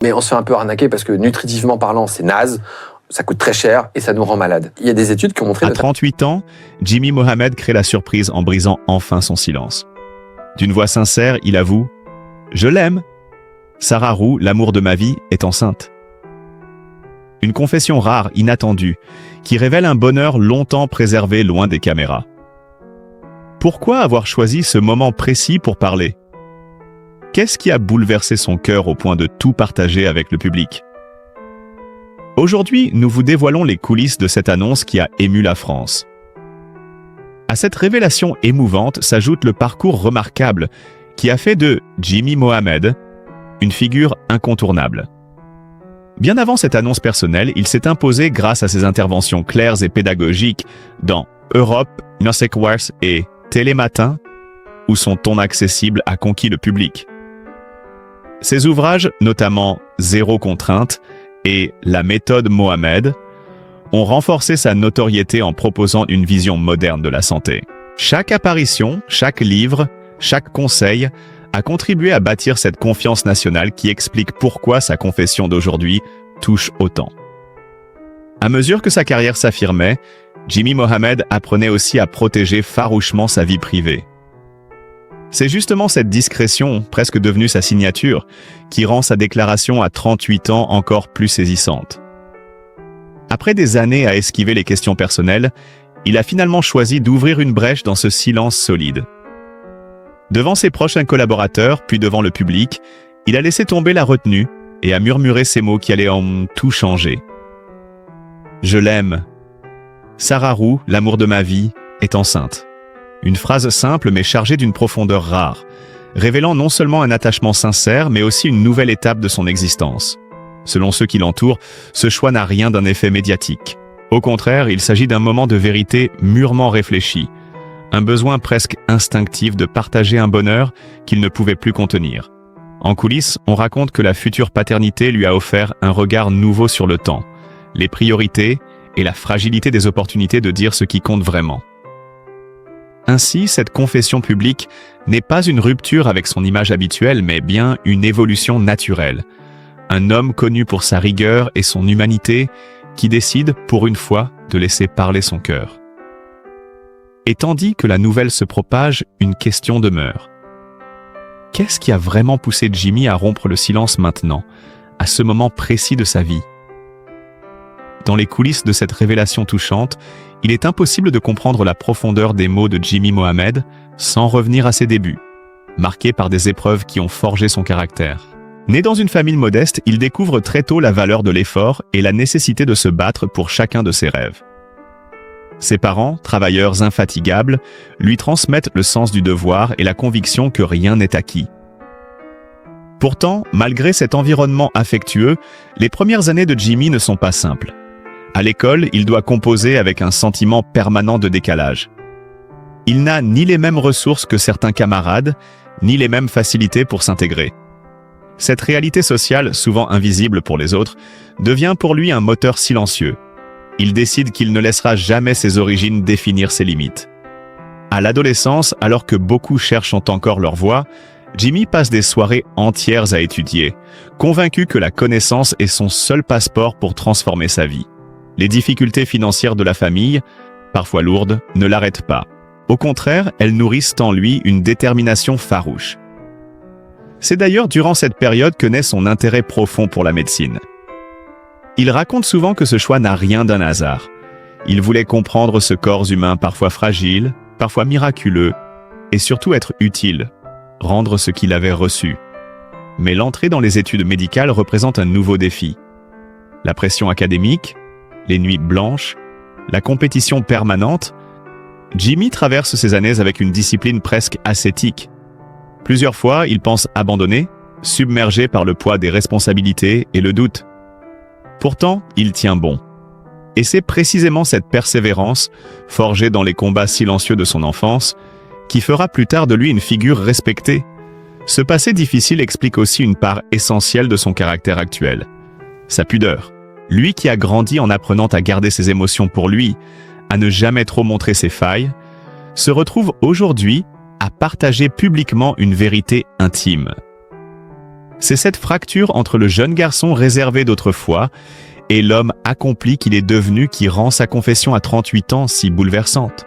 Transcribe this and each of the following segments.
Mais on se fait un peu arnaquer parce que nutritivement parlant, c'est naze, ça coûte très cher et ça nous rend malade. Il y a des études qui ont montré... À 38 ans, Jimmy Mohamed crée la surprise en brisant enfin son silence. D'une voix sincère, il avoue « Je l'aime. Sarah Roux, l'amour de ma vie, est enceinte. » Une confession rare, inattendue, qui révèle un bonheur longtemps préservé loin des caméras. Pourquoi avoir choisi ce moment précis pour parler? Qu'est-ce qui a bouleversé son cœur au point de tout partager avec le public? Aujourd'hui, nous vous dévoilons les coulisses de cette annonce qui a ému la France. À cette révélation émouvante s'ajoute le parcours remarquable qui a fait de Jimmy Mohamed une figure incontournable. Bien avant cette annonce personnelle, il s'est imposé grâce à ses interventions claires et pédagogiques dans Europe, Music Wars et Télématin, où son ton accessible a conquis le public. Ses ouvrages, notamment Zéro contrainte et La méthode Mohamed, ont renforcé sa notoriété en proposant une vision moderne de la santé. Chaque apparition, chaque livre, chaque conseil a contribué à bâtir cette confiance nationale qui explique pourquoi sa confession d'aujourd'hui touche autant. À mesure que sa carrière s'affirmait, Jimmy Mohamed apprenait aussi à protéger farouchement sa vie privée. C'est justement cette discrétion, presque devenue sa signature, qui rend sa déclaration à 38 ans encore plus saisissante. Après des années à esquiver les questions personnelles, il a finalement choisi d'ouvrir une brèche dans ce silence solide. Devant ses prochains collaborateurs, puis devant le public, il a laissé tomber la retenue et a murmuré ces mots qui allaient en tout changer. « Je l'aime. Sarah Roux, l'amour de ma vie, est enceinte. » Une phrase simple mais chargée d'une profondeur rare, révélant non seulement un attachement sincère, mais aussi une nouvelle étape de son existence. Selon ceux qui l'entourent, ce choix n'a rien d'un effet médiatique. Au contraire, il s'agit d'un moment de vérité mûrement réfléchi, un besoin presque instinctif de partager un bonheur qu'il ne pouvait plus contenir. En coulisses, on raconte que la future paternité lui a offert un regard nouveau sur le temps, les priorités et la fragilité des opportunités de dire ce qui compte vraiment. Ainsi, cette confession publique n'est pas une rupture avec son image habituelle, mais bien une évolution naturelle. Un homme connu pour sa rigueur et son humanité qui décide, pour une fois, de laisser parler son cœur. Et tandis que la nouvelle se propage, une question demeure. Qu'est-ce qui a vraiment poussé Jimmy à rompre le silence maintenant, à ce moment précis de sa vie? Dans les coulisses de cette révélation touchante, il est impossible de comprendre la profondeur des mots de Jimmy Mohamed sans revenir à ses débuts, marqués par des épreuves qui ont forgé son caractère. Né dans une famille modeste, il découvre très tôt la valeur de l'effort et la nécessité de se battre pour chacun de ses rêves. Ses parents, travailleurs infatigables, lui transmettent le sens du devoir et la conviction que rien n'est acquis. Pourtant, malgré cet environnement affectueux, les premières années de Jimmy ne sont pas simples. À l'école, il doit composer avec un sentiment permanent de décalage. Il n'a ni les mêmes ressources que certains camarades, ni les mêmes facilités pour s'intégrer. Cette réalité sociale, souvent invisible pour les autres, devient pour lui un moteur silencieux. Il décide qu'il ne laissera jamais ses origines définir ses limites. À l'adolescence, alors que beaucoup cherchent encore leur voie, Jimmy passe des soirées entières à étudier, convaincu que la connaissance est son seul passeport pour transformer sa vie. Les difficultés financières de la famille, parfois lourdes, ne l'arrêtent pas. Au contraire, elles nourrissent en lui une détermination farouche. C'est d'ailleurs durant cette période que naît son intérêt profond pour la médecine. Il raconte souvent que ce choix n'a rien d'un hasard. Il voulait comprendre ce corps humain parfois fragile, parfois miraculeux, et surtout être utile, rendre ce qu'il avait reçu. Mais l'entrée dans les études médicales représente un nouveau défi. La pression académique, les nuits blanches, la compétition permanente, Jimmy traverse ces années avec une discipline presque ascétique. Plusieurs fois, il pense abandonner, submergé par le poids des responsabilités et le doute. Pourtant, il tient bon. Et c'est précisément cette persévérance, forgée dans les combats silencieux de son enfance, qui fera plus tard de lui une figure respectée. Ce passé difficile explique aussi une part essentielle de son caractère actuel. Sa pudeur. Lui qui a grandi en apprenant à garder ses émotions pour lui, à ne jamais trop montrer ses failles, se retrouve aujourd'hui à partager publiquement une vérité intime. C'est cette fracture entre le jeune garçon réservé d'autrefois et l'homme accompli qu'il est devenu qui rend sa confession à 38 ans si bouleversante.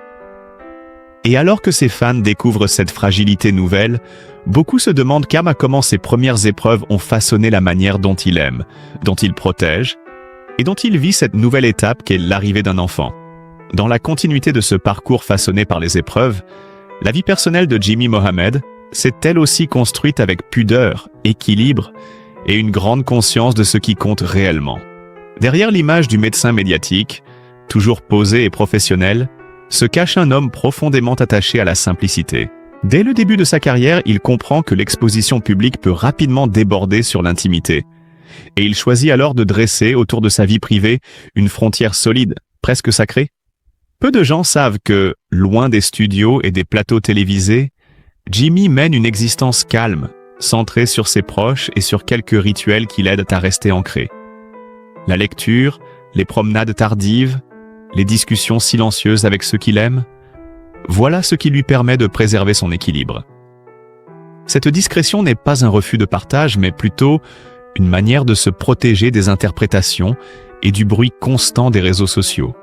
Et alors que ses fans découvrent cette fragilité nouvelle, beaucoup se demandent comment ses premières épreuves ont façonné la manière dont il aime, dont il protège, et dont il vit cette nouvelle étape qu'est l'arrivée d'un enfant. Dans la continuité de ce parcours façonné par les épreuves, la vie personnelle de Jimmy Mohamed s'est elle aussi construite avec pudeur, équilibre et une grande conscience de ce qui compte réellement. Derrière l'image du médecin médiatique, toujours posé et professionnel, se cache un homme profondément attaché à la simplicité. Dès le début de sa carrière, il comprend que l'exposition publique peut rapidement déborder sur l'intimité. Et il choisit alors de dresser autour de sa vie privée une frontière solide, presque sacrée. Peu de gens savent que, loin des studios et des plateaux télévisés, Jimmy mène une existence calme, centrée sur ses proches et sur quelques rituels qui l'aident à rester ancré. La lecture, les promenades tardives, les discussions silencieuses avec ceux qu'il aime, voilà ce qui lui permet de préserver son équilibre. Cette discrétion n'est pas un refus de partage, mais plutôt une manière de se protéger des interprétations et du bruit constant des réseaux sociaux.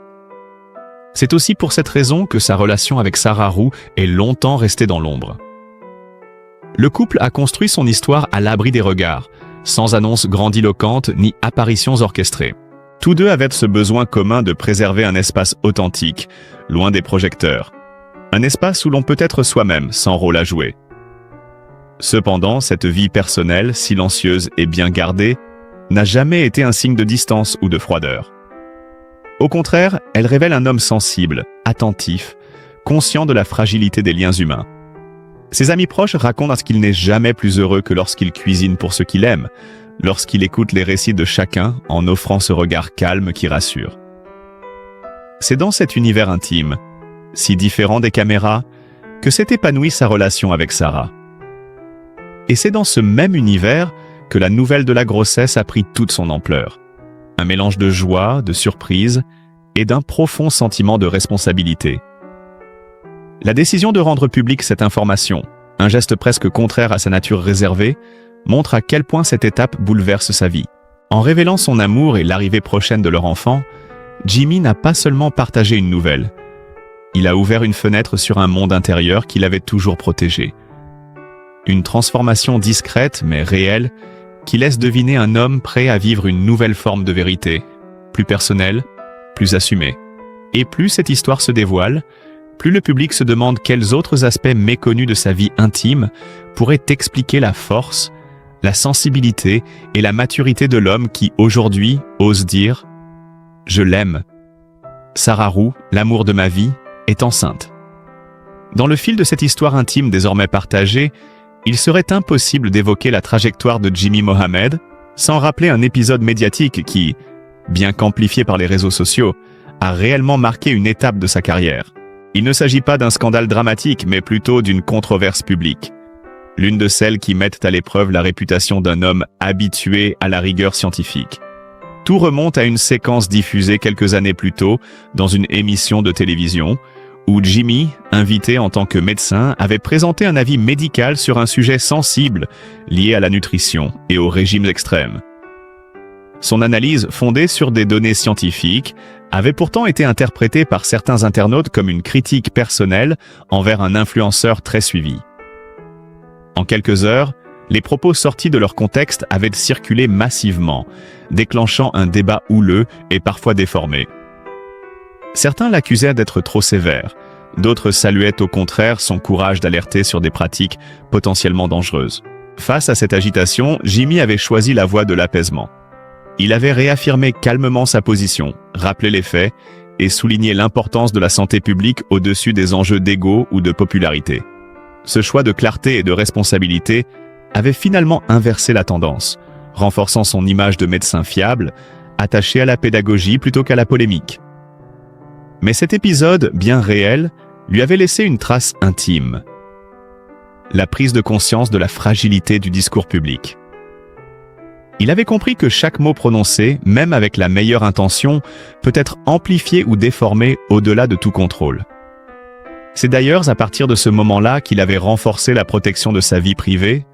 C'est aussi pour cette raison que sa relation avec Sarah Roux est longtemps restée dans l'ombre. Le couple a construit son histoire à l'abri des regards, sans annonces grandiloquentes ni apparitions orchestrées. Tous deux avaient ce besoin commun de préserver un espace authentique, loin des projecteurs. Un espace où l'on peut être soi-même, sans rôle à jouer. Cependant, cette vie personnelle, silencieuse et bien gardée, n'a jamais été un signe de distance ou de froideur. Au contraire, elle révèle un homme sensible, attentif, conscient de la fragilité des liens humains. Ses amis proches racontent qu'il n'est jamais plus heureux que lorsqu'il cuisine pour ceux qu'il aime, lorsqu'il écoute les récits de chacun en offrant ce regard calme qui rassure. C'est dans cet univers intime, si différent des caméras, que s'est épanouie sa relation avec Sarah. Et c'est dans ce même univers que la nouvelle de la grossesse a pris toute son ampleur. Un mélange de joie, de surprise et d'un profond sentiment de responsabilité. La décision de rendre publique cette information, un geste presque contraire à sa nature réservée, montre à quel point cette étape bouleverse sa vie. En révélant son amour et l'arrivée prochaine de leur enfant, Jimmy n'a pas seulement partagé une nouvelle. Il a ouvert une fenêtre sur un monde intérieur qu'il avait toujours protégé. Une transformation discrète mais réelle qui laisse deviner un homme prêt à vivre une nouvelle forme de vérité, plus personnelle, plus assumée. Et plus cette histoire se dévoile, plus le public se demande quels autres aspects méconnus de sa vie intime pourraient expliquer la force, la sensibilité et la maturité de l'homme qui, aujourd'hui, ose dire « Je l'aime ». Sarah Roux, l'amour de ma vie, est enceinte. Dans le fil de cette histoire intime désormais partagée, il serait impossible d'évoquer la trajectoire de Jimmy Mohamed sans rappeler un épisode médiatique qui, bien qu'amplifié par les réseaux sociaux, a réellement marqué une étape de sa carrière. Il ne s'agit pas d'un scandale dramatique, mais plutôt d'une controverse publique. L'une de celles qui mettent à l'épreuve la réputation d'un homme habitué à la rigueur scientifique. Tout remonte à une séquence diffusée quelques années plus tôt dans une émission de télévision, où Jimmy, invité en tant que médecin, avait présenté un avis médical sur un sujet sensible lié à la nutrition et aux régimes extrêmes. Son analyse, fondée sur des données scientifiques, avait pourtant été interprétée par certains internautes comme une critique personnelle envers un influenceur très suivi. En quelques heures, les propos sortis de leur contexte avaient circulé massivement, déclenchant un débat houleux et parfois déformé. Certains l'accusaient d'être trop sévère, d'autres saluaient au contraire son courage d'alerter sur des pratiques potentiellement dangereuses. Face à cette agitation, Jimmy avait choisi la voie de l'apaisement. Il avait réaffirmé calmement sa position, rappelé les faits et souligné l'importance de la santé publique au-dessus des enjeux d'ego ou de popularité. Ce choix de clarté et de responsabilité avait finalement inversé la tendance, renforçant son image de médecin fiable, attaché à la pédagogie plutôt qu'à la polémique. Mais cet épisode, bien réel, lui avait laissé une trace intime. La prise de conscience de la fragilité du discours public. Il avait compris que chaque mot prononcé, même avec la meilleure intention, peut être amplifié ou déformé au-delà de tout contrôle. C'est d'ailleurs à partir de ce moment-là qu'il avait renforcé la protection de sa vie privée,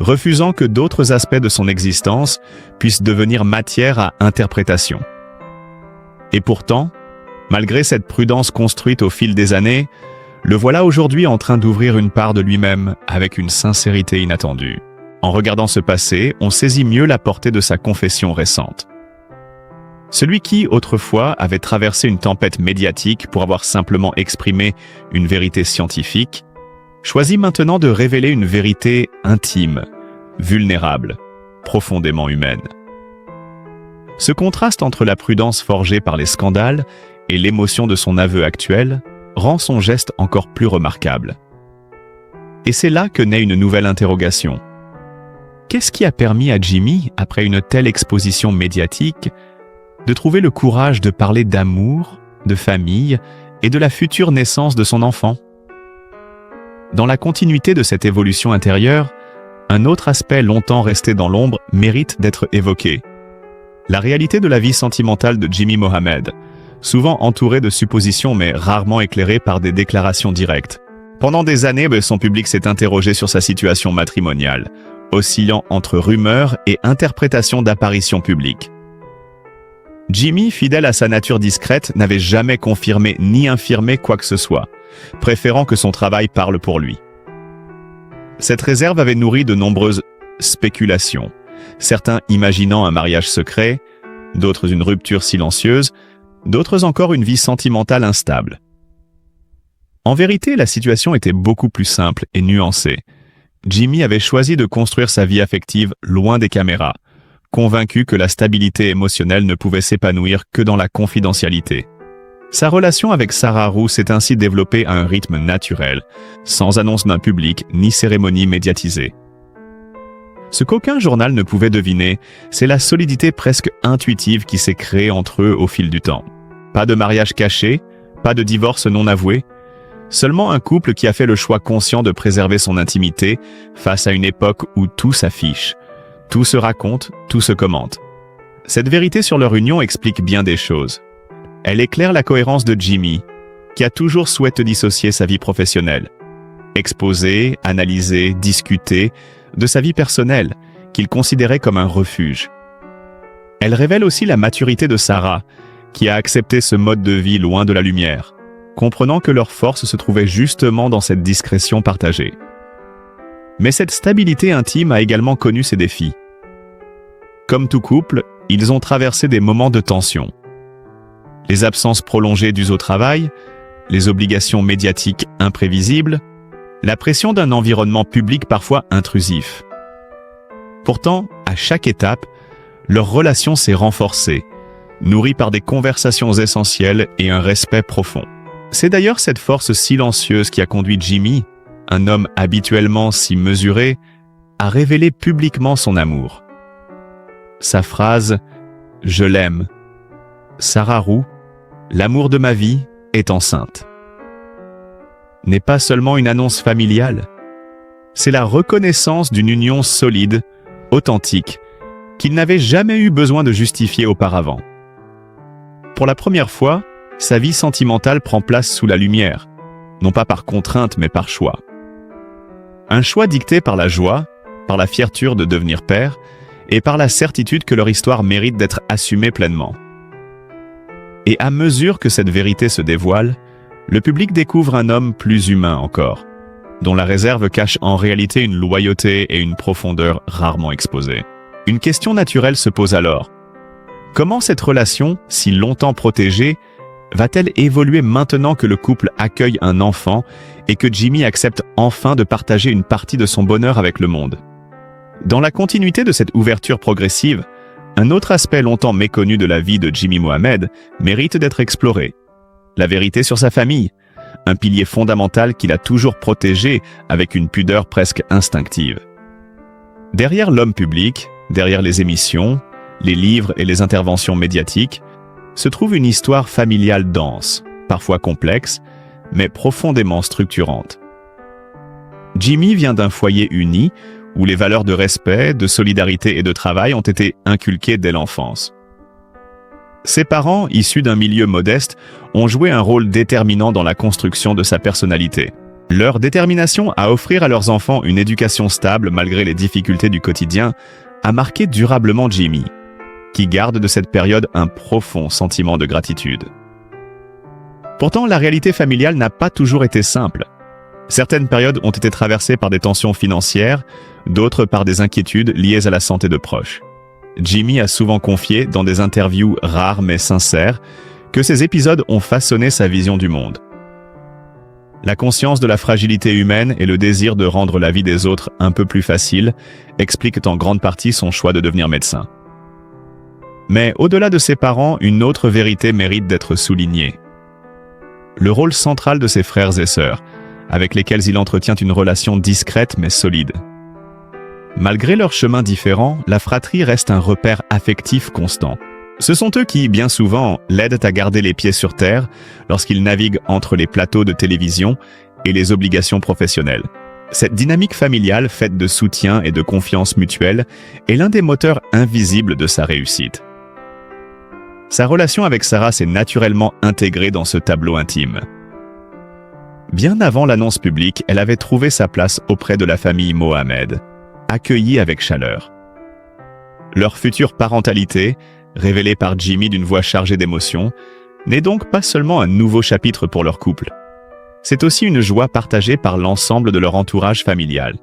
refusant que d'autres aspects de son existence puissent devenir matière à interprétation. Et pourtant, malgré cette prudence construite au fil des années, le voilà aujourd'hui en train d'ouvrir une part de lui-même avec une sincérité inattendue. En regardant ce passé, on saisit mieux la portée de sa confession récente. Celui qui, autrefois, avait traversé une tempête médiatique pour avoir simplement exprimé une vérité scientifique, choisit maintenant de révéler une vérité intime, vulnérable, profondément humaine. Ce contraste entre la prudence forgée par les scandales et l'émotion de son aveu actuel rend son geste encore plus remarquable. Et c'est là que naît une nouvelle interrogation. Qu'est-ce qui a permis à Jimmy, après une telle exposition médiatique, de trouver le courage de parler d'amour, de famille et de la future naissance de son enfant? Dans la continuité de cette évolution intérieure, un autre aspect longtemps resté dans l'ombre mérite d'être évoqué. La réalité de la vie sentimentale de Jimmy Mohamed, souvent entourée de suppositions mais rarement éclairée par des déclarations directes. Pendant des années, son public s'est interrogé sur sa situation matrimoniale, oscillant entre rumeurs et interprétations d'apparitions publiques. Jimmy, fidèle à sa nature discrète, n'avait jamais confirmé ni infirmé quoi que ce soit, préférant que son travail parle pour lui. Cette réserve avait nourri de nombreuses spéculations, certains imaginant un mariage secret, d'autres une rupture silencieuse, d'autres encore une vie sentimentale instable. En vérité, la situation était beaucoup plus simple et nuancée. Jimmy avait choisi de construire sa vie affective loin des caméras, convaincu que la stabilité émotionnelle ne pouvait s'épanouir que dans la confidentialité. Sa relation avec Sarah Roux s'est ainsi développée à un rythme naturel, sans annonce d'un public ni cérémonie médiatisée. Ce qu'aucun journal ne pouvait deviner, c'est la solidité presque intuitive qui s'est créée entre eux au fil du temps. Pas de mariage caché, pas de divorce non avoué, seulement un couple qui a fait le choix conscient de préserver son intimité face à une époque où tout s'affiche, tout se raconte, tout se commente. Cette vérité sur leur union explique bien des choses. Elle éclaire la cohérence de Jimmy, qui a toujours souhaité dissocier sa vie professionnelle, exposer, analyser, discuter de sa vie personnelle, qu'il considérait comme un refuge. Elle révèle aussi la maturité de Sarah, qui a accepté ce mode de vie loin de la lumière, comprenant que leur force se trouvait justement dans cette discrétion partagée. Mais cette stabilité intime a également connu ses défis. Comme tout couple, ils ont traversé des moments de tension. Les absences prolongées dues au travail, les obligations médiatiques imprévisibles, la pression d'un environnement public parfois intrusif. Pourtant, à chaque étape, leur relation s'est renforcée, nourrie par des conversations essentielles et un respect profond. C'est d'ailleurs cette force silencieuse qui a conduit Jimmy, un homme habituellement si mesuré, à révéler publiquement son amour. Sa phrase « Je l'aime », Sarah Roux, l'amour de ma vie, est enceinte, n'est pas seulement une annonce familiale, c'est la reconnaissance d'une union solide, authentique, qu'il n'avait jamais eu besoin de justifier auparavant. Pour la première fois, sa vie sentimentale prend place sous la lumière, non pas par contrainte mais par choix. Un choix dicté par la joie, par la fierté de devenir père et par la certitude que leur histoire mérite d'être assumée pleinement. Et à mesure que cette vérité se dévoile, le public découvre un homme plus humain encore, dont la réserve cache en réalité une loyauté et une profondeur rarement exposées. Une question naturelle se pose alors. Comment cette relation, si longtemps protégée, va-t-elle évoluer maintenant que le couple accueille un enfant et que Jimmy accepte enfin de partager une partie de son bonheur avec le monde? Dans la continuité de cette ouverture progressive, un autre aspect longtemps méconnu de la vie de Jimmy Mohamed mérite d'être exploré. La vérité sur sa famille, un pilier fondamental qu'il a toujours protégé avec une pudeur presque instinctive. Derrière l'homme public, derrière les émissions, les livres et les interventions médiatiques, se trouve une histoire familiale dense, parfois complexe, mais profondément structurante. Jimmy vient d'un foyer uni où les valeurs de respect, de solidarité et de travail ont été inculquées dès l'enfance. Ses parents, issus d'un milieu modeste, ont joué un rôle déterminant dans la construction de sa personnalité. Leur détermination à offrir à leurs enfants une éducation stable malgré les difficultés du quotidien a marqué durablement Jimmy, qui garde de cette période un profond sentiment de gratitude. Pourtant, la réalité familiale n'a pas toujours été simple. Certaines périodes ont été traversées par des tensions financières, d'autres par des inquiétudes liées à la santé de proches. Jimmy a souvent confié, dans des interviews rares mais sincères, que ces épisodes ont façonné sa vision du monde. La conscience de la fragilité humaine et le désir de rendre la vie des autres un peu plus facile expliquent en grande partie son choix de devenir médecin. Mais au-delà de ses parents, une autre vérité mérite d'être soulignée. Le rôle central de ses frères et sœurs, avec lesquels il entretient une relation discrète mais solide. Malgré leurs chemins différents, la fratrie reste un repère affectif constant. Ce sont eux qui, bien souvent, l'aident à garder les pieds sur terre lorsqu'il navigue entre les plateaux de télévision et les obligations professionnelles. Cette dynamique familiale, faite de soutien et de confiance mutuelle, est l'un des moteurs invisibles de sa réussite. Sa relation avec Sarah s'est naturellement intégrée dans ce tableau intime. Bien avant l'annonce publique, elle avait trouvé sa place auprès de la famille Mohamed, accueillie avec chaleur. Leur future parentalité, révélée par Jimmy d'une voix chargée d'émotions, n'est donc pas seulement un nouveau chapitre pour leur couple. C'est aussi une joie partagée par l'ensemble de leur entourage familial.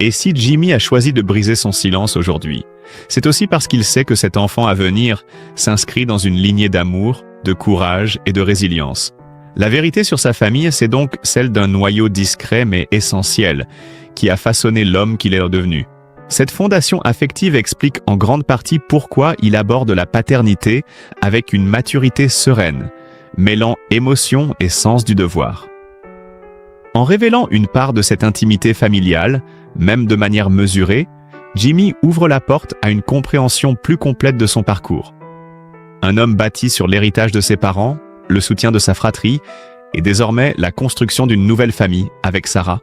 Et si Jimmy a choisi de briser son silence aujourd'hui, c'est aussi parce qu'il sait que cet enfant à venir s'inscrit dans une lignée d'amour, de courage et de résilience. La vérité sur sa famille, c'est donc celle d'un noyau discret mais essentiel, qui a façonné l'homme qu'il est devenu. Cette fondation affective explique en grande partie pourquoi il aborde la paternité avec une maturité sereine, mêlant émotion et sens du devoir. En révélant une part de cette intimité familiale, même de manière mesurée, Jimmy ouvre la porte à une compréhension plus complète de son parcours. Un homme bâti sur l'héritage de ses parents, le soutien de sa fratrie et désormais la construction d'une nouvelle famille avec Sarah.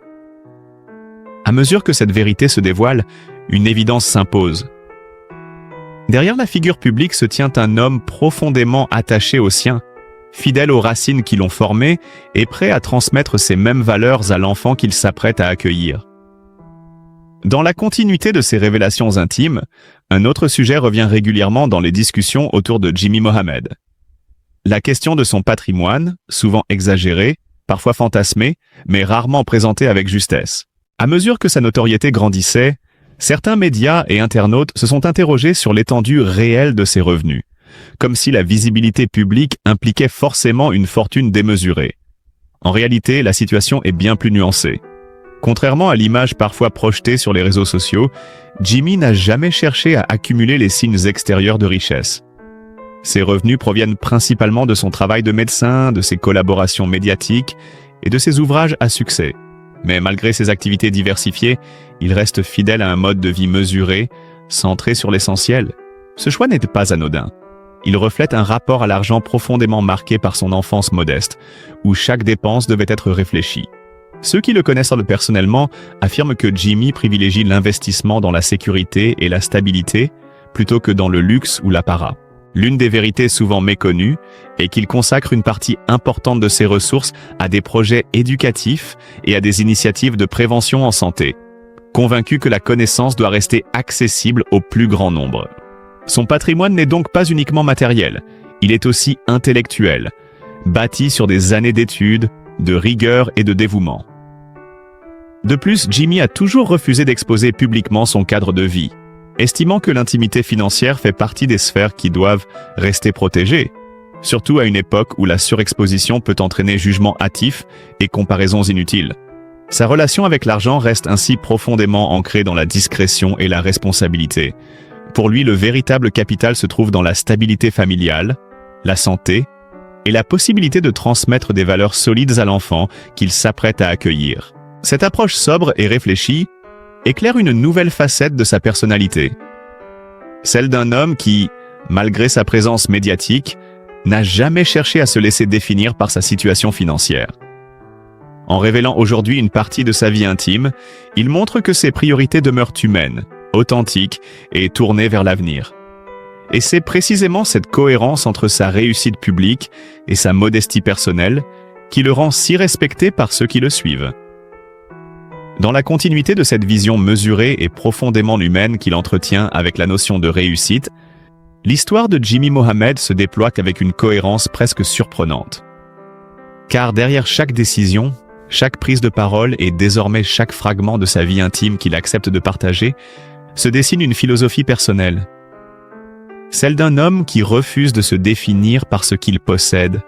À mesure que cette vérité se dévoile, une évidence s'impose. Derrière la figure publique se tient un homme profondément attaché aux siens, fidèle aux racines qui l'ont formé et prêt à transmettre ces mêmes valeurs à l'enfant qu'il s'apprête à accueillir. Dans la continuité de ces révélations intimes, un autre sujet revient régulièrement dans les discussions autour de Jimmy Mohamed. La question de son patrimoine, souvent exagéré, parfois fantasmé, mais rarement présenté avec justesse. À mesure que sa notoriété grandissait, certains médias et internautes se sont interrogés sur l'étendue réelle de ses revenus, comme si la visibilité publique impliquait forcément une fortune démesurée. En réalité, la situation est bien plus nuancée. Contrairement à l'image parfois projetée sur les réseaux sociaux, Jimmy n'a jamais cherché à accumuler les signes extérieurs de richesse. Ses revenus proviennent principalement de son travail de médecin, de ses collaborations médiatiques et de ses ouvrages à succès. Mais malgré ses activités diversifiées, il reste fidèle à un mode de vie mesuré, centré sur l'essentiel. Ce choix n'était pas anodin. Il reflète un rapport à l'argent profondément marqué par son enfance modeste, où chaque dépense devait être réfléchie. Ceux qui le connaissent personnellement affirment que Jimmy privilégie l'investissement dans la sécurité et la stabilité plutôt que dans le luxe ou l'apparat. L'une des vérités souvent méconnues est qu'il consacre une partie importante de ses ressources à des projets éducatifs et à des initiatives de prévention en santé, convaincu que la connaissance doit rester accessible au plus grand nombre. Son patrimoine n'est donc pas uniquement matériel, il est aussi intellectuel, bâti sur des années d'études, de rigueur et de dévouement. De plus, Jimmy a toujours refusé d'exposer publiquement son cadre de vie, estimant que l'intimité financière fait partie des sphères qui doivent rester protégées, surtout à une époque où la surexposition peut entraîner jugement hâtif et comparaisons inutiles. Sa relation avec l'argent reste ainsi profondément ancrée dans la discrétion et la responsabilité. Pour lui, le véritable capital se trouve dans la stabilité familiale, la santé et la possibilité de transmettre des valeurs solides à l'enfant qu'il s'apprête à accueillir. Cette approche sobre et réfléchie éclaire une nouvelle facette de sa personnalité. Celle d'un homme qui, malgré sa présence médiatique, n'a jamais cherché à se laisser définir par sa situation financière. En révélant aujourd'hui une partie de sa vie intime, il montre que ses priorités demeurent humaines, authentiques et tournées vers l'avenir. Et c'est précisément cette cohérence entre sa réussite publique et sa modestie personnelle qui le rend si respecté par ceux qui le suivent. Dans la continuité de cette vision mesurée et profondément humaine qu'il entretient avec la notion de réussite, l'histoire de Jimmy Mohamed se déploie avec une cohérence presque surprenante. Car derrière chaque décision, chaque prise de parole et désormais chaque fragment de sa vie intime qu'il accepte de partager, se dessine une philosophie personnelle. Celle d'un homme qui refuse de se définir par ce qu'il possède,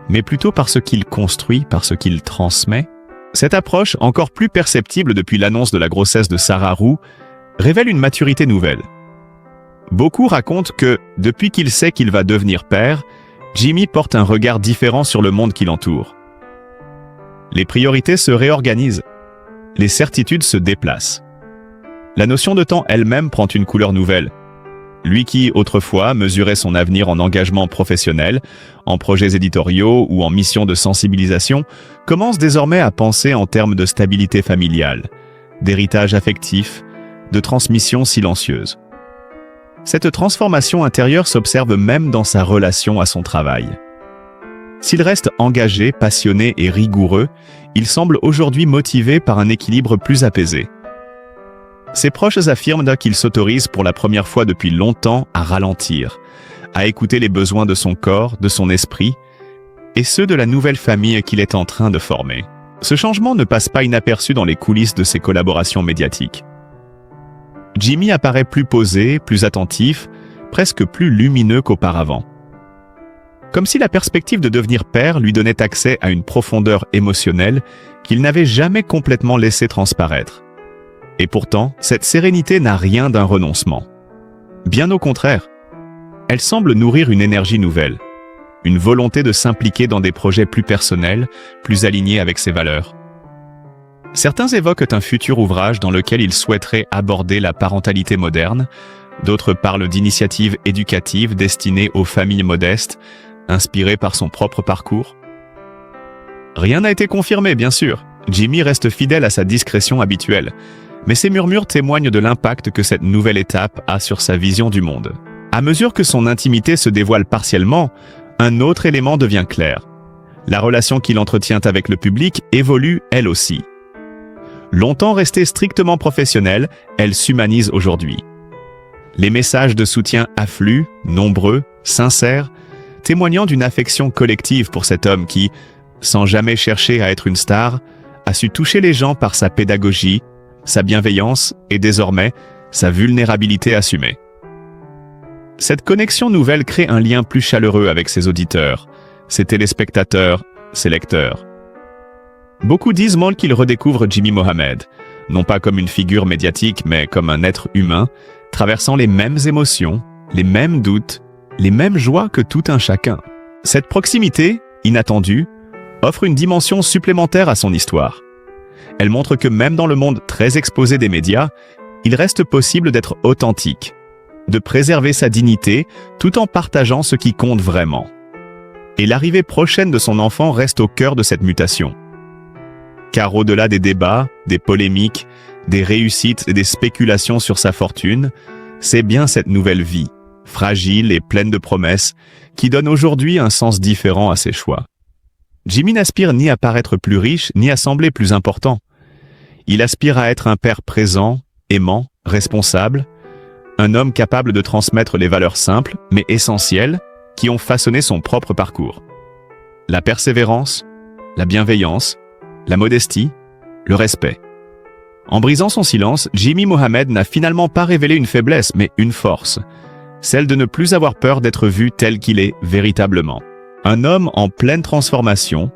mais plutôt par ce qu'il construit, par ce qu'il transmet. Cette approche, encore plus perceptible depuis l'annonce de la grossesse de Sarah Roux, révèle une maturité nouvelle. Beaucoup racontent que, depuis qu'il sait qu'il va devenir père, Jimmy porte un regard différent sur le monde qui l'entoure. Les priorités se réorganisent, les certitudes se déplacent. La notion de temps elle-même prend une couleur nouvelle. Lui qui, autrefois, mesurait son avenir en engagement professionnel, en projets éditoriaux ou en missions de sensibilisation, commence désormais à penser en termes de stabilité familiale, d'héritage affectif, de transmission silencieuse. Cette transformation intérieure s'observe même dans sa relation à son travail. S'il reste engagé, passionné et rigoureux, il semble aujourd'hui motivé par un équilibre plus apaisé. Ses proches affirment qu'il s'autorise pour la première fois depuis longtemps à ralentir, à écouter les besoins de son corps, de son esprit, et ceux de la nouvelle famille qu'il est en train de former. Ce changement ne passe pas inaperçu dans les coulisses de ses collaborations médiatiques. Jimmy apparaît plus posé, plus attentif, presque plus lumineux qu'auparavant. Comme si la perspective de devenir père lui donnait accès à une profondeur émotionnelle qu'il n'avait jamais complètement laissé transparaître. Et pourtant, cette sérénité n'a rien d'un renoncement. Bien au contraire, elle semble nourrir une énergie nouvelle, une volonté de s'impliquer dans des projets plus personnels, plus alignés avec ses valeurs. Certains évoquent un futur ouvrage dans lequel ils souhaiteraient aborder la parentalité moderne, d'autres parlent d'initiatives éducatives destinées aux familles modestes, inspirées par son propre parcours. Rien n'a été confirmé, bien sûr. Jimmy reste fidèle à sa discrétion habituelle, mais ces murmures témoignent de l'impact que cette nouvelle étape a sur sa vision du monde. À mesure que son intimité se dévoile partiellement, un autre élément devient clair. La relation qu'il entretient avec le public évolue elle aussi. Longtemps restée strictement professionnelle, elle s'humanise aujourd'hui. Les messages de soutien affluent, nombreux, sincères, témoignant d'une affection collective pour cet homme qui, sans jamais chercher à être une star, a su toucher les gens par sa pédagogie, sa bienveillance et désormais sa vulnérabilité assumée. Cette connexion nouvelle crée un lien plus chaleureux avec ses auditeurs, ses téléspectateurs, ses lecteurs. Beaucoup disent qu'ils redécouvrent Jimmy Mohamed, non pas comme une figure médiatique mais comme un être humain, traversant les mêmes émotions, les mêmes doutes, les mêmes joies que tout un chacun. Cette proximité, inattendue, offre une dimension supplémentaire à son histoire. Elle montre que même dans le monde très exposé des médias, il reste possible d'être authentique, de préserver sa dignité tout en partageant ce qui compte vraiment. Et l'arrivée prochaine de son enfant reste au cœur de cette mutation. Car au-delà des débats, des polémiques, des réussites et des spéculations sur sa fortune, c'est bien cette nouvelle vie, fragile et pleine de promesses, qui donne aujourd'hui un sens différent à ses choix. Jimmy n'aspire ni à paraître plus riche, ni à sembler plus important. Il aspire à être un père présent, aimant, responsable, un homme capable de transmettre les valeurs simples, mais essentielles, qui ont façonné son propre parcours. La persévérance, la bienveillance, la modestie, le respect. En brisant son silence, Jimmy Mohamed n'a finalement pas révélé une faiblesse, mais une force, celle de ne plus avoir peur d'être vu tel qu'il est véritablement. Un homme en pleine transformation,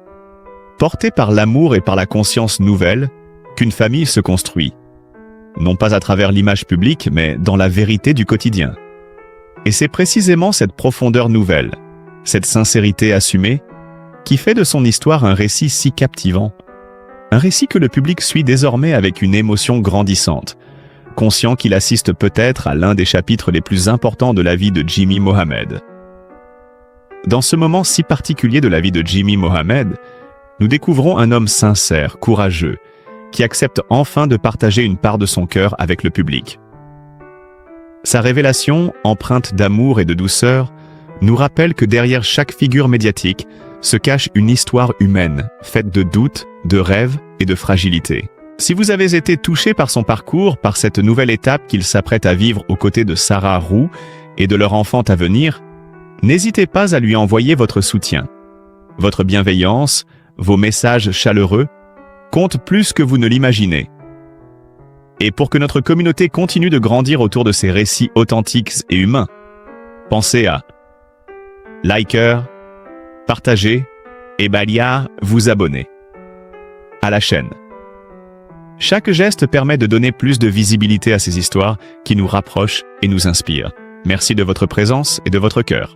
porté par l'amour et par la conscience nouvelle qu'une famille se construit, non pas à travers l'image publique, mais dans la vérité du quotidien. Et c'est précisément cette profondeur nouvelle, cette sincérité assumée, qui fait de son histoire un récit si captivant. Un récit que le public suit désormais avec une émotion grandissante, conscient qu'il assiste peut-être à l'un des chapitres les plus importants de la vie de Jimmy Mohamed. Dans ce moment si particulier de la vie de Jimmy Mohamed, nous découvrons un homme sincère, courageux, qui accepte enfin de partager une part de son cœur avec le public. Sa révélation, empreinte d'amour et de douceur, nous rappelle que derrière chaque figure médiatique se cache une histoire humaine, faite de doutes, de rêves et de fragilité. Si vous avez été touché par son parcours, par cette nouvelle étape qu'il s'apprête à vivre aux côtés de Sarah Roux et de leur enfant à venir, n'hésitez pas à lui envoyer votre soutien. Votre bienveillance, vos messages chaleureux, comptent plus que vous ne l'imaginez. Et pour que notre communauté continue de grandir autour de ces récits authentiques et humains, pensez à liker, partager et vous abonner à la chaîne. Chaque geste permet de donner plus de visibilité à ces histoires qui nous rapprochent et nous inspirent. Merci de votre présence et de votre cœur.